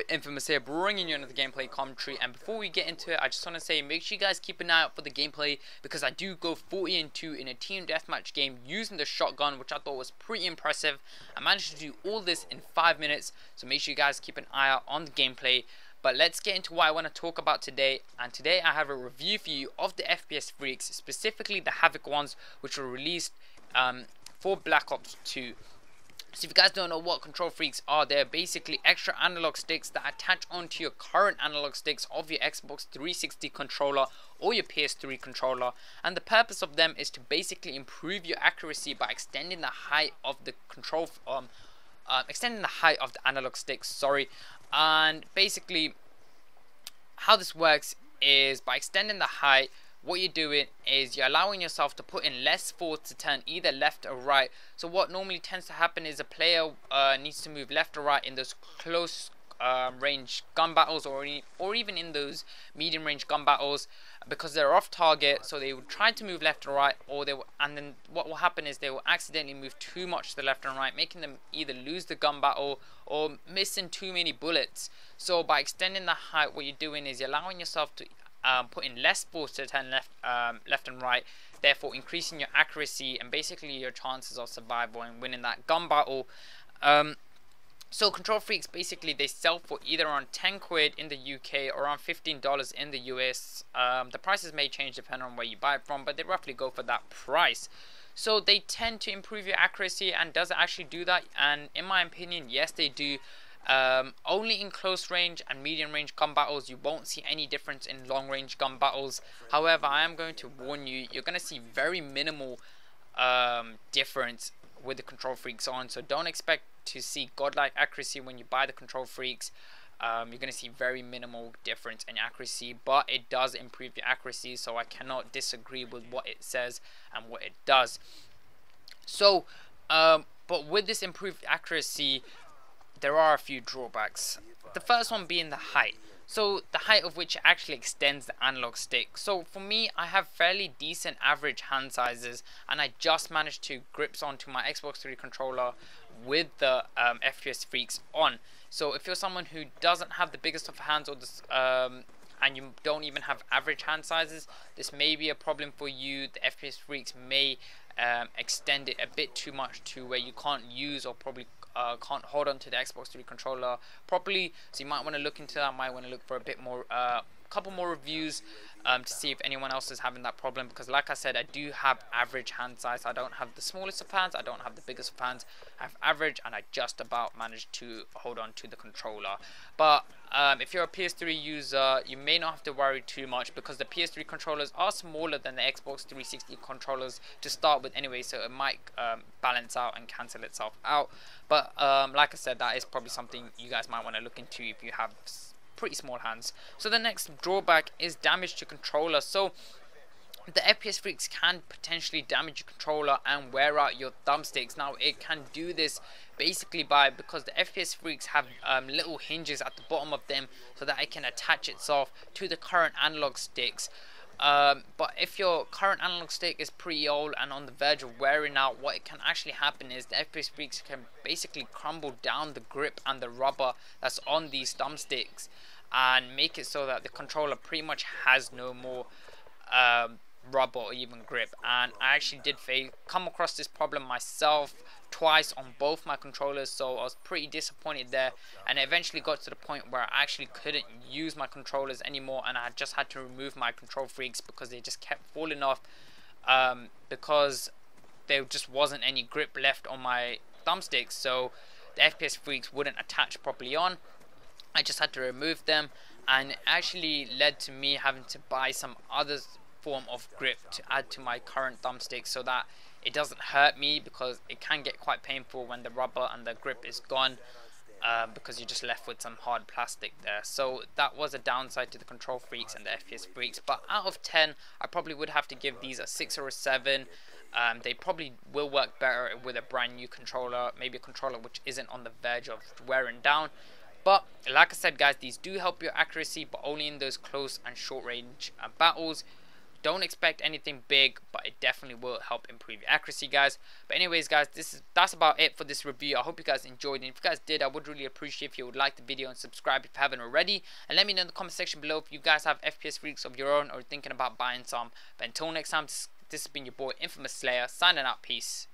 Infamous here, bringing you another gameplay commentary. And before we get into it, I just want to say make sure you guys keep an eye out for the gameplay, because I do go 40-2 in a team deathmatch game using the shotgun, which I thought was pretty impressive. I managed to do all this in 5 minutes, so make sure you guys keep an eye out on the gameplay. But let's get into what I want to talk about today. And today I have a review for you of the FPS Freeks, specifically the Havoc ones, which were released for Black Ops 2. So if you guys don't know what Kontrol Freeks are, they're basically extra analog sticks that attach onto your current analog sticks of your Xbox 360 controller or your PS3 controller, and the purpose of them is to basically improve your accuracy by extending the height of the analog sticks. And basically how this works is by extending the height, what you're doing is you're allowing yourself to put in less force to turn either left or right. So what normally tends to happen is a player needs to move left or right in those close range gun battles, or even in those medium range gun battles, because they're off target. So they will try to move left or right, and then what will happen is they will accidentally move too much to the left and right, making them either lose the gun battle or missing too many bullets. So by extending the height, what you're doing is you're allowing yourself to put in less force to turn left and right, therefore increasing your accuracy and basically your chances of survival and winning that gun battle. So Kontrol Freeks, basically they sell for either around 10 quid in the UK or around $15 in the US. The prices may change depending on where you buy it from, but they roughly go for that price. So they tend to improve your accuracy, and does it actually do that? And in my opinion, yes, they do. Only in close range and medium range gun battles. You won't see any difference in long range gun battles. However, I am going to warn you, you're going to see very minimal difference with the Kontrol Freeks on. So don't expect to see godlike accuracy when you buy the Kontrol Freeks. You're going to see very minimal difference in accuracy, but it does improve your accuracy, so I cannot disagree with what it says and what it does. So but with this improved accuracy, there are a few drawbacks. The first one being the height. So the height of which actually extends the analog stick. So for me, I have fairly decent average hand sizes, and I just managed to grips onto my Xbox 3 controller with the FPS Freeks on. So if you're someone who doesn't have the biggest of hands, or this, and you don't even have average hand sizes, this may be a problem for you. The FPS Freeks may extend it a bit too much to where you can't use, or probably can't hold on to the Xbox 3 controller properly. So you might want to look into that, might want to look for a bit more, couple more reviews to see if anyone else is having that problem, because like I said, I do have average hand size. I don't have the smallest of hands, I don't have the biggest of hands, I have average, and I just about managed to hold on to the controller. But if you're a PS3 user, you may not have to worry too much, because the PS3 controllers are smaller than the Xbox 360 controllers to start with anyway, so it might balance out and cancel itself out. But like I said, that is probably something you guys might want to look into if you have pretty small hands. So the next drawback is damage to controller. So the FPS Freeks can potentially damage your controller and wear out your thumbsticks. Now it can do this basically because the FPS Freeks have little hinges at the bottom of them, so that it can attach itself to the current analog sticks. But if your current analog stick is pretty old and on the verge of wearing out, what it can actually happen is the FPS Freeks can basically crumble down the grip and the rubber that's on these thumbsticks, and make it so that the controller pretty much has no more rubber or even grip. And I actually did come across this problem myself twice on both my controllers, so I was pretty disappointed there, and it eventually got to the point where I actually couldn't use my controllers anymore, and I just had to remove my Kontrol Freeks because they just kept falling off, because there just wasn't any grip left on my thumbsticks. So the FPS Freeks wouldn't attach properly on. I just had to remove them, and it actually led to me having to buy some other form of grip to add to my current thumbstick, so that it doesn't hurt me, because it can get quite painful when the rubber and the grip is gone, because you're just left with some hard plastic there. So that was a downside to the Kontrol Freeks and the FPS Freeks. But out of 10, I probably would have to give these a 6 or a 7. They probably will work better with a brand new controller, maybe a controller which isn't on the verge of wearing down. But like I said guys, these do help your accuracy, but only in those close and short range battles. Don't expect anything big, but it definitely will help improve your accuracy, guys. But anyways, guys, that's about it for this review. I hope you guys enjoyed, and if you guys did, I would really appreciate if you would like the video and subscribe if you haven't already, and let me know in the comment section below if you guys have FPS freaks of your own or thinking about buying some. But until next time, this has been your boy Infamous Slayer signing out. Peace.